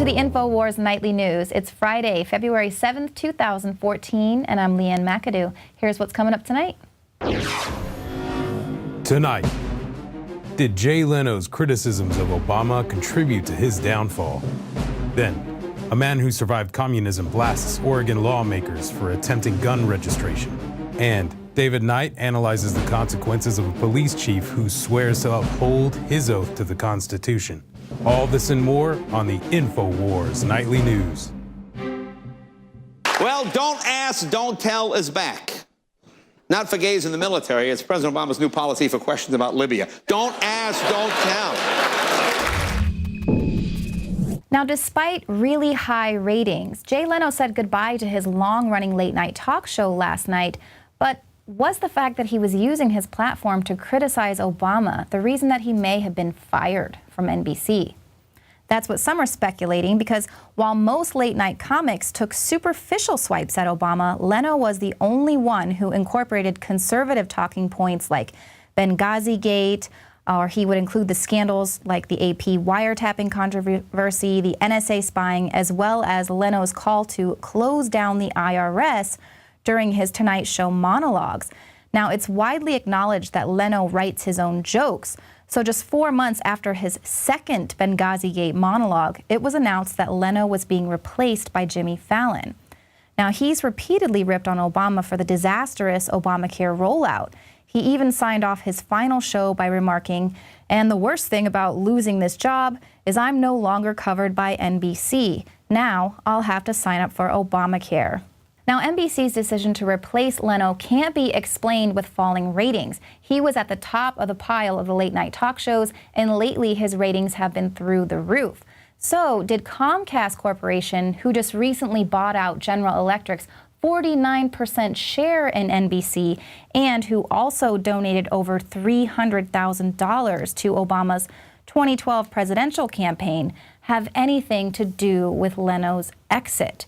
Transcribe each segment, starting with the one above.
the INFOWARS Nightly News. It's Friday, February 7th, 2014, and I'm Leanne McAdoo. Here's what's coming up tonight. Tonight, did Jay Leno's criticisms of Obama contribute to his downfall? Then, a man who survived communism blasts Oregon lawmakers for attempting gun registration. And David Knight analyzes the consequences of a police chief who swears to uphold his oath to the Constitution. All this and more on the INFOWARS Nightly News. Well, don't ask, don't tell is back. Not for gays in the military. It's President Obama's new policy for questions about Libya. Don't ask, don't tell. Now, despite really high ratings, Jay Leno said goodbye to his long-running late-night talk show last night. But was the fact that he was using his platform to criticize Obama the reason that he may have been fired from NBC? That's what some are speculating, because while most late-night comics took superficial swipes at Obama, Leno was the only one who incorporated conservative talking points like Benghazi Gate, or he would include the scandals like the AP wiretapping controversy, the NSA spying, as well as Leno's call to close down the IRS during his Tonight Show monologues. Now, it's widely acknowledged that Leno writes his own jokes. So just 4 months after his second Benghazi Gate monologue, it was announced that Leno was being replaced by Jimmy Fallon. Now, he's repeatedly ripped on Obama for the disastrous Obamacare rollout. He even signed off his final show by remarking, "And the worst thing about losing this job is I'm no longer covered by NBC. Now I'll have to sign up for Obamacare." Now, NBC's decision to replace Leno can't be explained with falling ratings. He was at the top of the pile of the late-night talk shows, and lately his ratings have been through the roof. So, did Comcast Corporation, who just recently bought out General Electric's 49% share in NBC, and who also donated over $300,000 to Obama's 2012 presidential campaign, have anything to do with Leno's exit?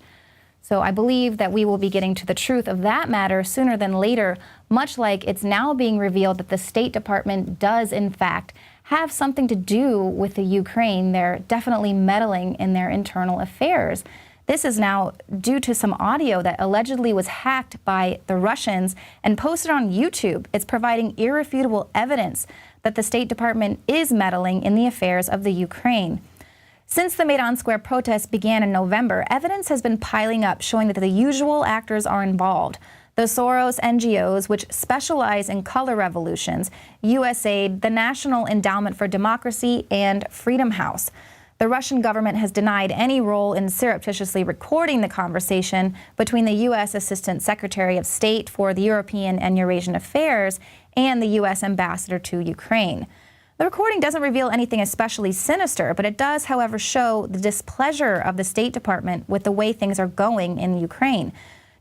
So I believe that we will be getting to the truth of that matter sooner than later, much like it's now being revealed that the State Department does, in fact, have something to do with the Ukraine. They're definitely meddling in their internal affairs. This is now due to some audio that allegedly was hacked by the Russians and posted on YouTube. It's providing irrefutable evidence that the State Department is meddling in the affairs of the Ukraine. Since the Maidan Square protests began in November, evidence has been piling up showing that the usual actors are involved. The Soros NGOs, which specialize in color revolutions, USAID, the National Endowment for Democracy, and Freedom House. The Russian government has denied any role in surreptitiously recording the conversation between the U.S. Assistant Secretary of State for the European and Eurasian Affairs and the U.S. Ambassador to Ukraine. The recording doesn't reveal anything especially sinister, but it does, however, show the displeasure of the State Department with the way things are going in Ukraine.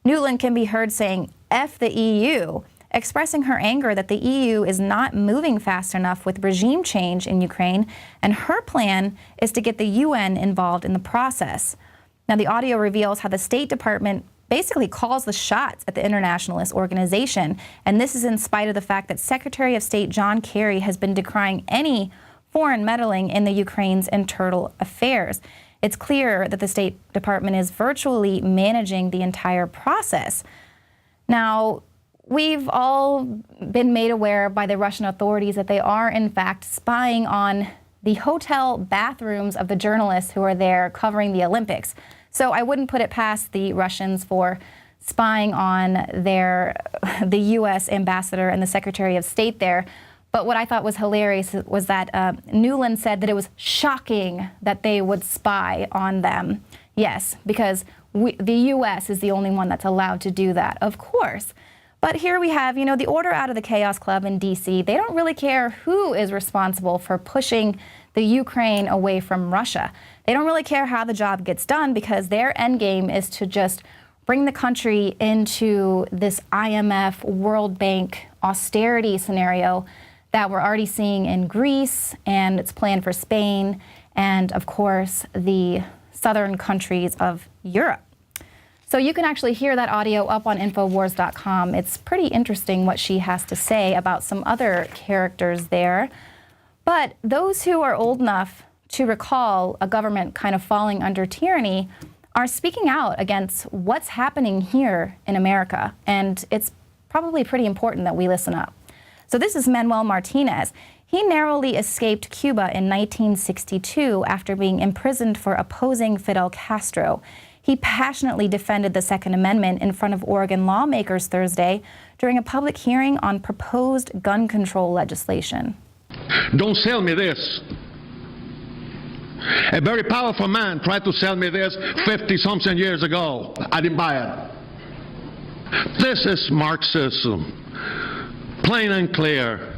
Nuland can be heard saying, "F the EU," expressing her anger that the EU is not moving fast enough with regime change in Ukraine, and her plan is to get the UN involved in the process. Now, the audio reveals how the State Department basically calls the shots at the internationalist organization, and this is in spite of the fact that Secretary of State John Kerry has been decrying any foreign meddling in the Ukraine's internal affairs. It's clear that the State Department is virtually managing the entire process. Now, we've all been made aware by the Russian authorities that they are, in fact, spying on the hotel bathrooms of the journalists who are there covering the Olympics. So I wouldn't put it past the Russians for spying on the U.S. ambassador and the Secretary of State there. But what I thought was hilarious was that Nuland said that it was shocking that they would spy on them. Yes, because the U.S. is the only one that's allowed to do that, of course. But here we have, the order out of the Chaos Club in D.C. They don't really care who is responsible for pushing the Ukraine away from Russia. They don't really care how the job gets done because their end game is to just bring the country into this IMF, World Bank austerity scenario that we're already seeing in Greece, and it's planned for Spain, and of course the southern countries of Europe. So you can actually hear that audio up on Infowars.com. It's pretty interesting what she has to say about some other characters there. But those who are old enough to recall a government kind of falling under tyranny, are speaking out against what's happening here in America. And it's probably pretty important that we listen up. So this is Manuel Martinez. He narrowly escaped Cuba in 1962 after being imprisoned for opposing Fidel Castro. He passionately defended the Second Amendment in front of Oregon lawmakers Thursday during a public hearing on proposed gun control legislation. Don't sell me this. A very powerful man tried to sell me this 50-something years ago. I didn't buy it. This is Marxism, plain and clear.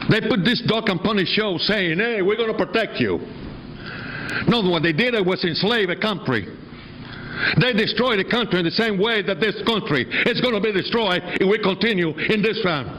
They put this duck and pony show saying, hey, we're going to protect you. No, what they did was enslave a country. They destroyed the country in the same way that this country is going to be destroyed if we continue in this round.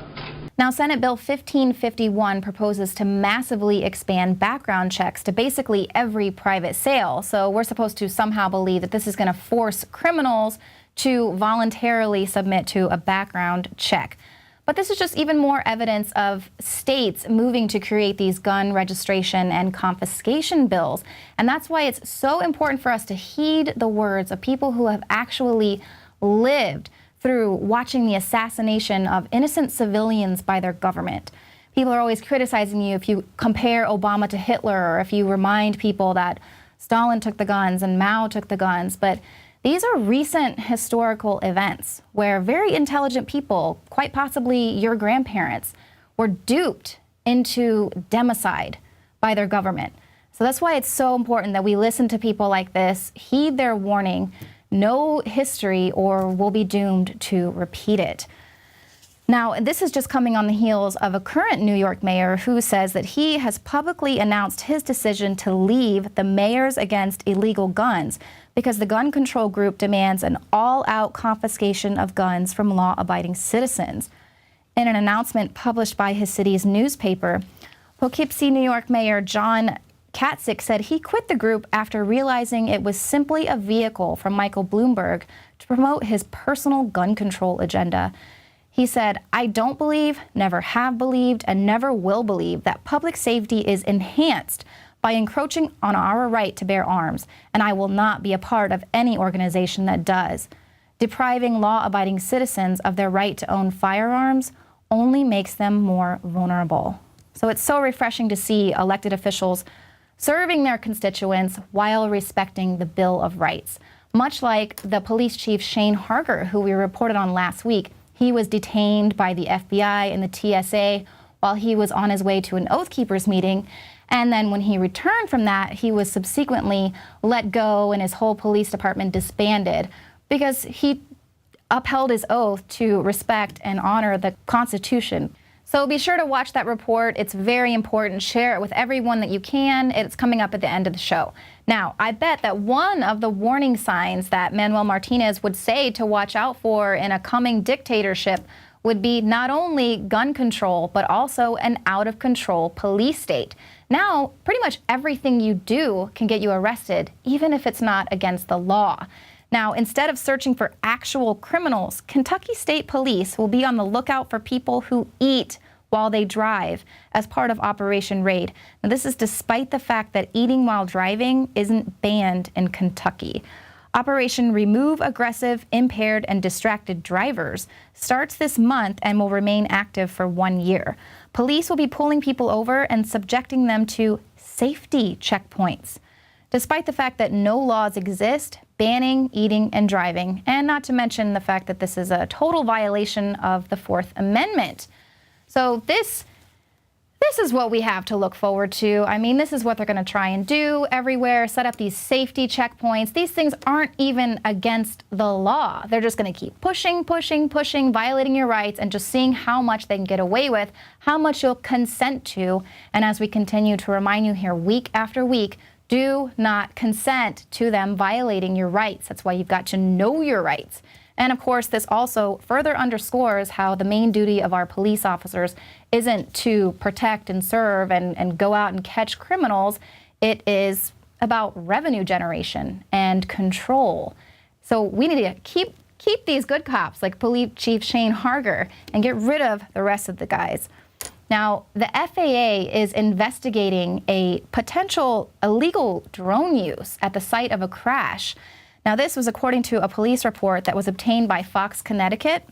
Now, Senate Bill 1551 proposes to massively expand background checks to basically every private sale. So we're supposed to somehow believe that this is going to force criminals to voluntarily submit to a background check. But this is just even more evidence of states moving to create these gun registration and confiscation bills. And that's why it's so important for us to heed the words of people who have actually lived through watching the assassination of innocent civilians by their government. People are always criticizing you if you compare Obama to Hitler, or if you remind people that Stalin took the guns and Mao took the guns. But these are recent historical events where very intelligent people, quite possibly your grandparents, were duped into democide by their government. So that's why it's so important that we listen to people like this, heed their warning, know history, or we'll be doomed to repeat it. Now, this is just coming on the heels of a current New York mayor who says that he has publicly announced his decision to leave the Mayors Against Illegal Guns because the gun control group demands an all-out confiscation of guns from law-abiding citizens. In an announcement published by his city's newspaper, Poughkeepsie, New York Mayor John Kasich said he quit the group after realizing it was simply a vehicle from Michael Bloomberg to promote his personal gun control agenda. He said, I don't believe, never have believed, and never will believe that public safety is enhanced by encroaching on our right to bear arms, and I will not be a part of any organization that does. Depriving law-abiding citizens of their right to own firearms only makes them more vulnerable. So it's so refreshing to see elected officials serving their constituents while respecting the Bill of Rights. Much like the police chief Shane Harger, who we reported on last week. He was detained by the FBI and the TSA while he was on his way to an Oath Keepers meeting. And then when he returned from that, he was subsequently let go and his whole police department disbanded because he upheld his oath to respect and honor the Constitution. So be sure to watch that report. It's very important. Share it with everyone that you can. It's coming up at the end of the show. Now, I bet that one of the warning signs that Manuel Martinez would say to watch out for in a coming dictatorship would be not only gun control, but also an out-of-control police state. Now, pretty much everything you do can get you arrested, even if it's not against the law. Now, instead of searching for actual criminals, Kentucky State Police will be on the lookout for people who eat while they drive as part of Operation Raid. Now, this is despite the fact that eating while driving isn't banned in Kentucky. Operation Remove Aggressive, Impaired, and Distracted Drivers starts this month and will remain active for 1 year. Police will be pulling people over and subjecting them to safety checkpoints. Despite the fact that no laws exist banning eating and driving, and not to mention the fact that this is a total violation of the Fourth Amendment. So this is what we have to look forward to. I mean, this is what they're going to try and do everywhere, set up these safety checkpoints. These things aren't even against the law. They're just going to keep pushing, violating your rights, and just seeing how much they can get away with, how much you'll consent to. And as we continue to remind you here week after week, do not consent to them violating your rights. That's why you've got to know your rights. And of course, this also further underscores how the main duty of our police officers isn't to protect and serve and go out and catch criminals. It is about revenue generation and control. So we need to keep these good cops like Police Chief Shane Harger and get rid of the rest of the guys. Now, the FAA is investigating a potential illegal drone use at the site of a crash. Now, this was according to a police report that was obtained by Fox, Connecticut.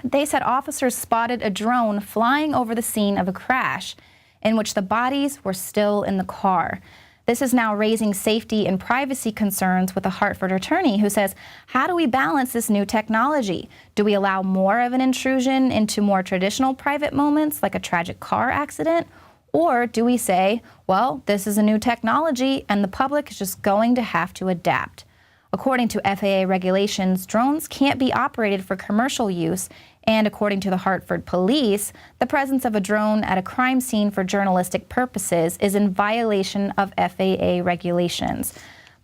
They said officers spotted a drone flying over the scene of a crash in which the bodies were still in the car. This is now raising safety and privacy concerns with a Hartford attorney who says, how do we balance this new technology? Do we allow more of an intrusion into more traditional private moments, like a tragic car accident? Or do we say, well, this is a new technology and the public is just going to have to adapt? According to FAA regulations, drones can't be operated for commercial use, and according to the Hartford Police, the presence of a drone at a crime scene for journalistic purposes is in violation of FAA regulations.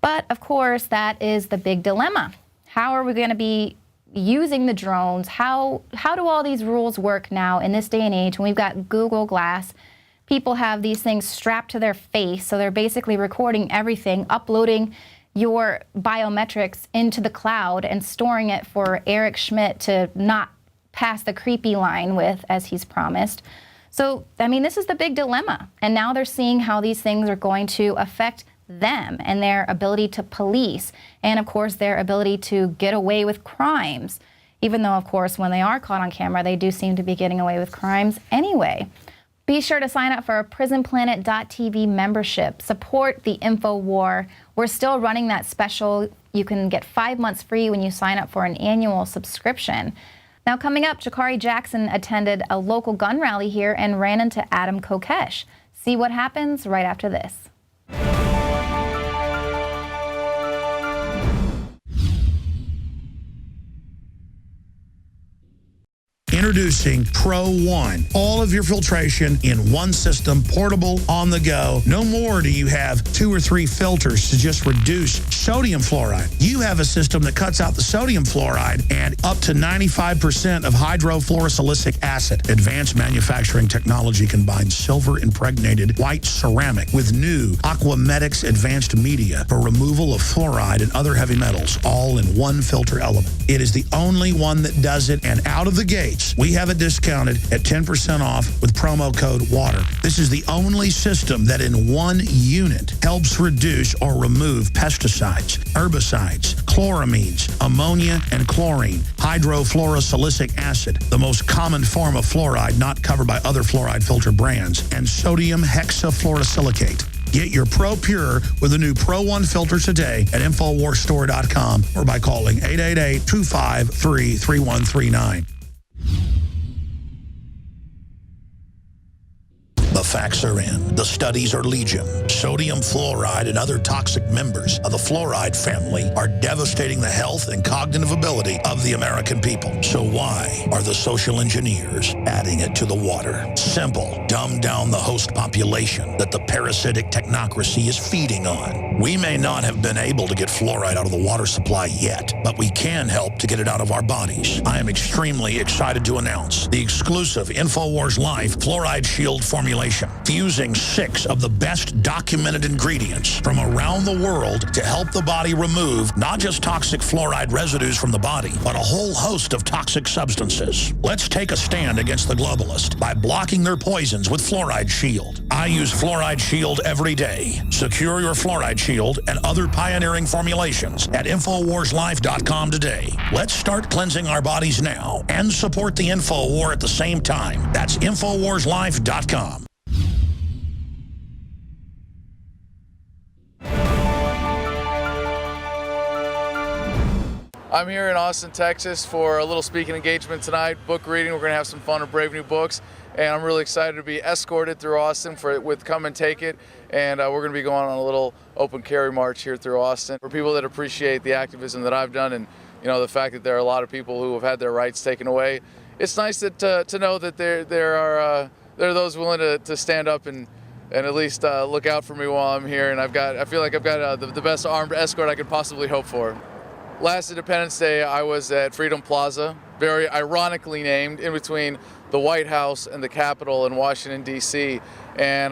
But of course, that is the big dilemma. How are we going to be using the drones? How do all these rules work now in this day and age when we've got Google Glass? People have these things strapped to their face, so they're basically recording everything, uploading your biometrics into the cloud and storing it for Eric Schmidt to not pass the creepy line with, as he's promised. So, I mean, this is the big dilemma. And now they're seeing how these things are going to affect them and their ability to police, and of course their ability to get away with crimes. Even though, of course, when they are caught on camera, they do seem to be getting away with crimes anyway. Be sure to sign up for a PrisonPlanet.tv membership. Support the InfoWar. We're still running that special. You can get 5 months free when you sign up for an annual subscription. Now, coming up, Jakari Jackson attended a local gun rally here and ran into Adam Kokesh. See what happens right after this. Introducing Pro One. All of your filtration in one system, portable, on the go. No more do you have 2 or 3 filters to just reduce sodium fluoride. You have a system that cuts out the sodium fluoride and up to 95% of hydrofluorosilicic acid. Advanced manufacturing technology combines silver-impregnated white ceramic with new Aquamedics advanced media for removal of fluoride and other heavy metals, all in one filter element. It is the only one that does it, and out of the gates, we have it discounted at 10% off with promo code WATER. This is the only system that in one unit helps reduce or remove pesticides, herbicides, chloramines, ammonia, and chlorine, hydrofluorosilicic acid, the most common form of fluoride not covered by other fluoride filter brands, and sodium hexafluorosilicate. Get your Pro Pure with the new Pro One filter today at InfoWarsStore.com or by calling 888-253-3139. The facts are in. The studies are legion. Sodium fluoride and other toxic members of the fluoride family are devastating the health and cognitive ability of the American people. So why are the social engineers adding it to the water? Simple. Dumb down the host population that the parasitic technocracy is feeding on. We may not have been able to get fluoride out of the water supply yet, but we can help to get it out of our bodies. I am extremely excited to announce the exclusive InfoWars Life Fluoride Shield formulation, fusing 6 of the best documented ingredients from around the world to help the body remove not just toxic fluoride residues from the body, but a whole host of toxic substances. Let's take a stand against the globalists by blocking their poisons with Fluoride Shield. I use Fluoride Shield every day. Secure your Fluoride Shield and other pioneering formulations at InfoWarsLife.com today. Let's start cleansing our bodies now and support the InfoWar at the same time. That's InfoWarsLife.com. I'm here in Austin, Texas for a little speaking engagement tonight, book reading. We're going to have some fun with Brave New Books, and I'm really excited to be escorted through Austin with Come and Take It, and we're going to be going on a little open carry march here through Austin. For people that appreciate the activism that I've done and the fact that there are a lot of people who have had their rights taken away, it's nice that to know that there are those willing to stand up and at least look out for me while I'm here, and I feel like I've got the best armed escort I could possibly hope for. Last Independence Day, I was at Freedom Plaza, very ironically named, in between the White House and the Capitol in Washington, D.C., and